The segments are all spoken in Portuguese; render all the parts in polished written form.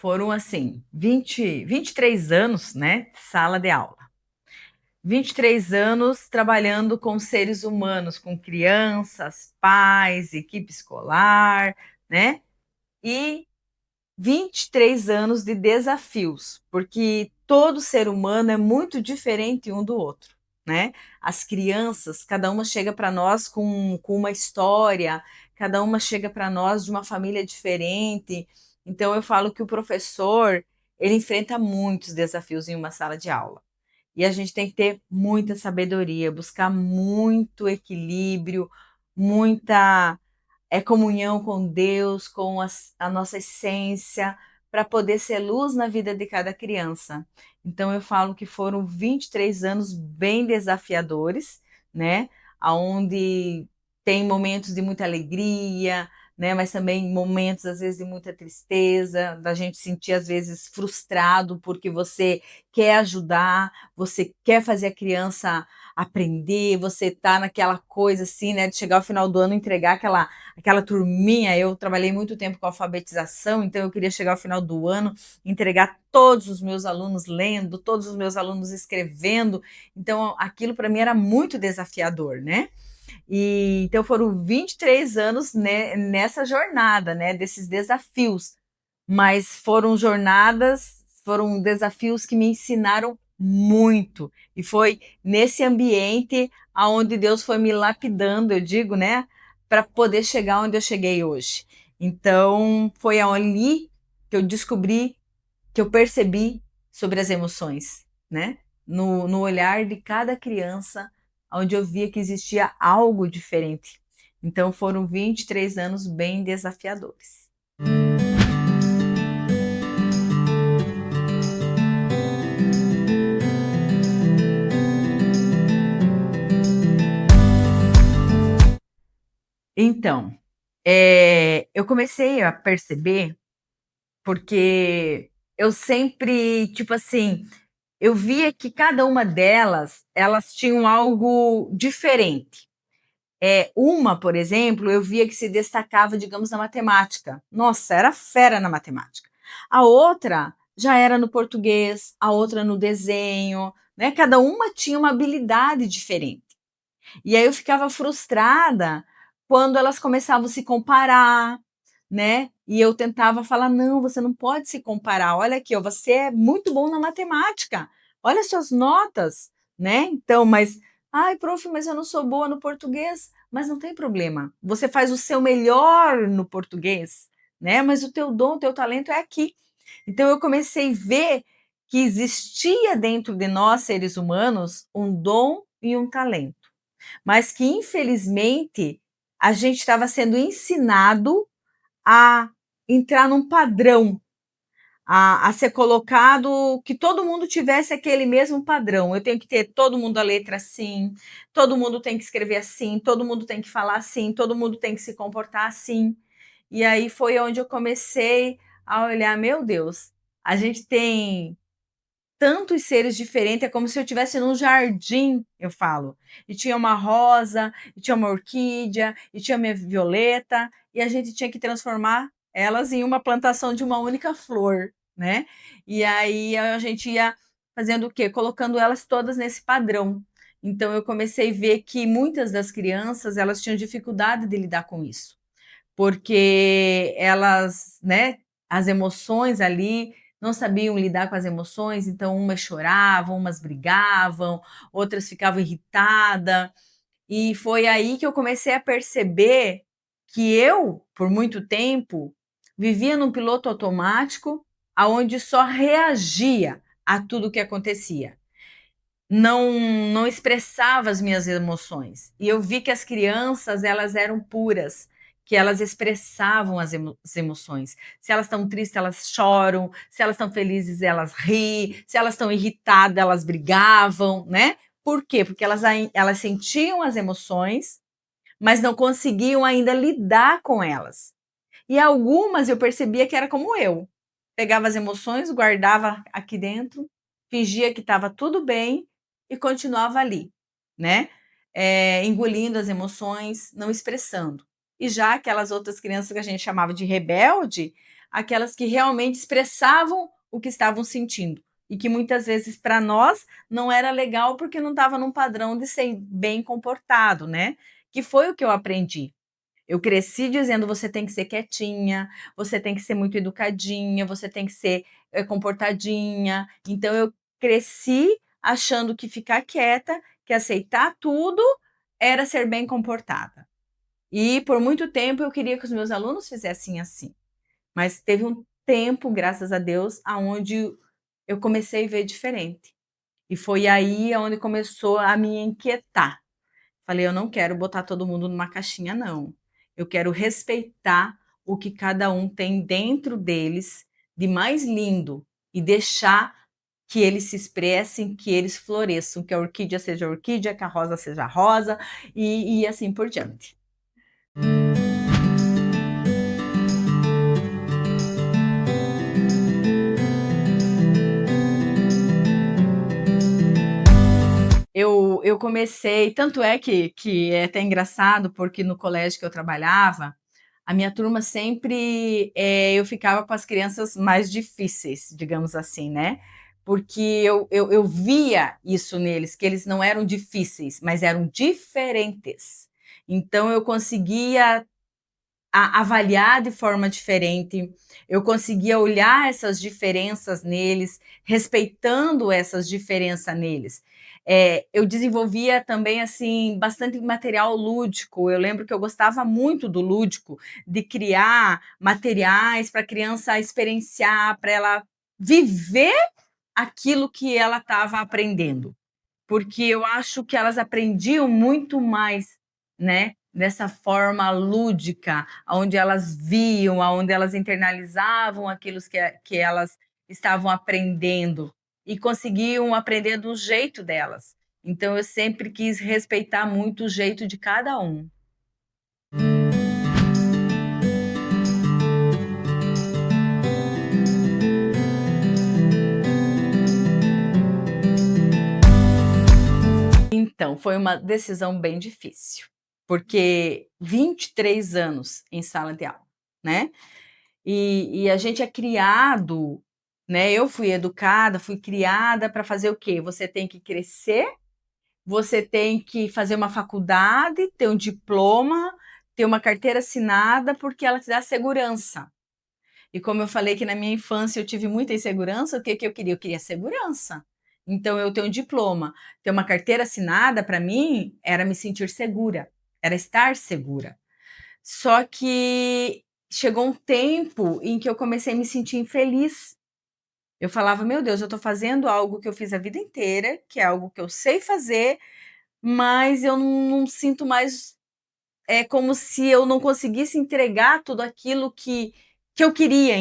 foram assim, 23 anos, né, sala de aula. 23 anos trabalhando com seres humanos, com crianças, pais, equipe escolar, né? E 23 anos de desafios, porque todo ser humano é muito diferente um do outro, né? As crianças, cada uma chega para nós com uma história, cada uma chega para nós de uma família diferente. Então eu falo que o professor, ele enfrenta muitos desafios em uma sala de aula. E a gente tem que ter muita sabedoria, buscar muito equilíbrio, muita comunhão com Deus, com a nossa essência, para poder ser luz na vida de cada criança. Então eu falo que foram 23 anos bem desafiadores, né? Onde tem momentos de muita alegria, né? Mas também momentos às vezes de muita tristeza, da gente sentir às vezes frustrado porque você quer ajudar, você quer fazer a criança aprender, você tá naquela coisa assim, né, de chegar ao final do ano e entregar aquela turminha. Eu trabalhei muito tempo com alfabetização, então eu queria chegar ao final do ano, entregar todos os meus alunos lendo, todos os meus alunos escrevendo. Então aquilo para mim era muito desafiador, né? E então foram 23 anos, né, nessa jornada, né, desses desafios, mas foram desafios que me ensinaram muito. E foi nesse ambiente aonde Deus foi me lapidando, eu digo, né, para poder chegar onde eu cheguei hoje. Então, foi ali que eu descobri, que eu percebi sobre as emoções, né? No olhar de cada criança, onde eu via que existia algo diferente. Então, foram 23 anos bem desafiadores. Então, eu comecei a perceber, porque eu sempre, tipo assim, eu via que cada uma delas, elas tinham algo diferente. Uma, por exemplo, eu via que se destacava, digamos, na matemática. Nossa, era fera na matemática. A outra já era no português, a outra no desenho, né? Cada uma tinha uma habilidade diferente. E aí eu ficava frustrada quando elas começavam a se comparar, né? E eu tentava falar: não, você não pode se comparar. Olha aqui, ó, você é muito bom na matemática. Olha as suas notas, né? Então, mas, ai, prof, mas eu não sou boa no português. Mas não tem problema. Você faz o seu melhor no português, né? Mas o teu dom, o teu talento é aqui. Então eu comecei a ver que existia dentro de nós, seres humanos, um dom e um talento, mas que infelizmente a gente estava sendo ensinado a entrar num padrão, a ser colocado, que todo mundo tivesse aquele mesmo padrão. Eu tenho que ter todo mundo a letra assim, todo mundo tem que escrever assim, todo mundo tem que falar assim, todo mundo tem que se comportar assim. E aí foi onde eu comecei a olhar, meu Deus, a gente tem tantos seres diferentes, é como se eu estivesse num jardim, eu falo. E tinha uma rosa, e tinha uma orquídea, e tinha uma violeta, e a gente tinha que transformar elas em uma plantação de uma única flor, né? E aí a gente ia fazendo o quê? Colocando elas todas nesse padrão. Então eu comecei a ver que muitas das crianças, elas tinham dificuldade de lidar com isso, porque elas, né, as emoções ali, não sabiam lidar com as emoções, então umas choravam, umas brigavam, outras ficavam irritadas. E foi aí que eu comecei a perceber que eu, por muito tempo, vivia num piloto automático, aonde só reagia a tudo que acontecia. Não expressava as minhas emoções. E eu vi que as crianças, elas eram puras, que elas expressavam as emoções. Se elas estão tristes, elas choram. Se elas estão felizes, elas riem. Se elas estão irritadas, elas brigavam, né? Por quê? Porque elas sentiam as emoções, mas não conseguiam ainda lidar com elas. E algumas eu percebia que era como eu. Pegava as emoções, guardava aqui dentro, fingia que estava tudo bem e continuava ali, né? Engolindo as emoções, não expressando. E já aquelas outras crianças que a gente chamava de rebelde, aquelas que realmente expressavam o que estavam sentindo. E que muitas vezes para nós não era legal porque não estava num padrão de ser bem comportado, né? Que foi o que eu aprendi. Eu cresci dizendo você tem que ser quietinha, você tem que ser muito educadinha, você tem que ser comportadinha. Então eu cresci achando que ficar quieta, que aceitar tudo era ser bem comportada. E por muito tempo eu queria que os meus alunos fizessem assim. Mas teve um tempo, graças a Deus, aonde eu comecei a ver diferente. E foi aí onde começou a me inquietar. Falei, eu não quero botar todo mundo numa caixinha, não. Eu quero respeitar o que cada um tem dentro deles de mais lindo e deixar que eles se expressem, que eles floresçam, que a orquídea seja orquídea, que a rosa seja rosa e assim por diante. Eu comecei, tanto é que é até engraçado, porque no colégio que eu trabalhava, a minha turma sempre, eu ficava com as crianças mais difíceis, digamos assim, né? Porque eu via isso neles, que eles não eram difíceis, mas eram diferentes. Então eu conseguia avaliar de forma diferente, eu conseguia olhar essas diferenças neles, respeitando essas diferenças neles. Eu desenvolvia também assim bastante material lúdico. Eu lembro que eu gostava muito do lúdico, de criar materiais para a criança experienciar, para ela viver aquilo que ela estava aprendendo, porque eu acho que elas aprendiam muito mais, né, dessa forma lúdica, onde elas viam, onde elas internalizavam aquilo que elas estavam aprendendo e conseguiam aprender do jeito delas. Então eu sempre quis respeitar muito o jeito de cada um. Então, foi uma decisão bem difícil, porque 23 anos em sala de aula, né? E a gente é criado, né? Eu fui educada, fui criada para fazer o quê? Você tem que crescer, você tem que fazer uma faculdade, ter um diploma, ter uma carteira assinada, porque ela te dá segurança. E como eu falei que na minha infância eu tive muita insegurança, o que que eu queria? Eu queria segurança. Então eu tenho um diploma, ter uma carteira assinada para mim era me sentir segura, era estar segura. Só que chegou um tempo em que eu comecei a me sentir infeliz. Eu falava, meu Deus, eu estou fazendo algo que eu fiz a vida inteira, que é algo que eu sei fazer, mas eu não sinto mais. É como se eu não conseguisse entregar tudo aquilo que eu queria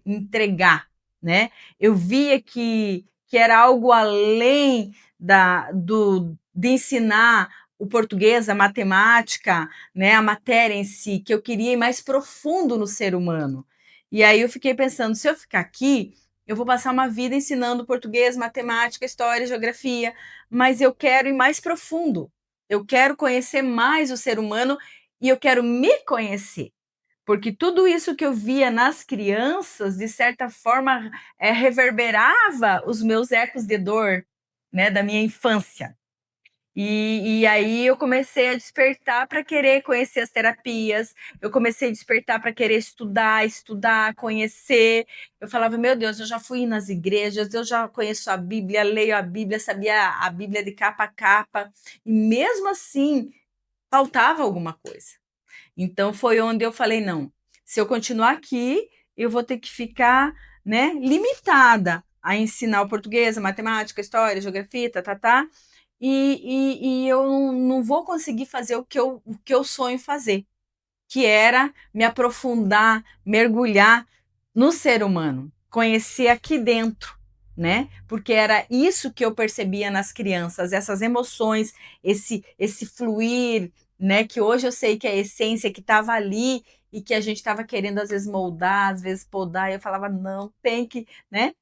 entregar, né? Eu via que era algo além de ensinar o português, a matemática, né, a matéria em si, que eu queria ir mais profundo no ser humano. E aí eu fiquei pensando, se eu ficar aqui, eu vou passar uma vida ensinando português, matemática, história, geografia, mas eu quero ir mais profundo. Eu quero conhecer mais o ser humano e eu quero me conhecer. Porque tudo isso que eu via nas crianças, de certa forma, reverberava os meus ecos de dor, né, da minha infância. E aí eu comecei a despertar para querer conhecer as terapias, eu comecei a despertar para querer estudar, conhecer. Eu falava, meu Deus, eu já fui nas igrejas, eu já conheço a Bíblia, leio a Bíblia, sabia a Bíblia de capa a capa, e mesmo assim faltava alguma coisa. Então foi onde eu falei, não, se eu continuar aqui, eu vou ter que ficar, né, limitada a ensinar o português, a matemática, a história, a geografia, tá, e eu não vou conseguir fazer o que eu sonho fazer, que era me aprofundar, mergulhar no ser humano, conhecer aqui dentro, né? Porque era isso que eu percebia nas crianças, essas emoções, esse fluir, né? Que hoje eu sei que é a essência que estava ali e que a gente estava querendo às vezes moldar, às vezes podar, e eu falava, não, tem que, né?